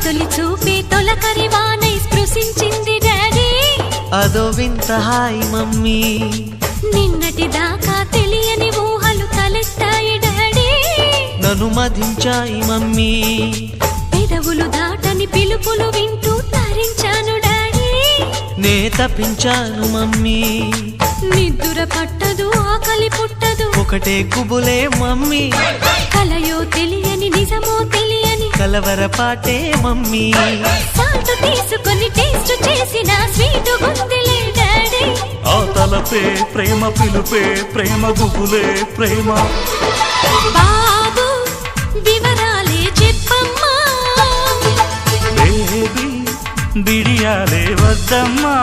తొలి చూపే తొలకరి వానై స్పృశించింది డాడీ అదో వింత హాయ్ మమ్మీ నిన్నటి దాకా తెలియని ఊహలు తలెత్తాయి డాడీ నన్ను మదించాయి మమ్మీ పెదవులు దాటని పిలుపులు వింటూ తరించాను డాడీ నే తప్పించాను మమ్మీ నిద్దుర పట్టదు ఆకలి పుట్టదు ఒకటే కుబులే మమ్మీ కలయో తెలియని నిజమో తెలియని కలవరపాటే మమ్మీ సాల్ట్ తీసుకొని టేస్ట్ చేసిన స్వీట్ గుందిలే డాడీ ఆ తలపే ప్రేమ పిలుపే ప్రేమ గుబులే ప్రేమ బాబు వివరాలే చెప్పమ్మా బేబీ బిడియాలే వద్దమ్మా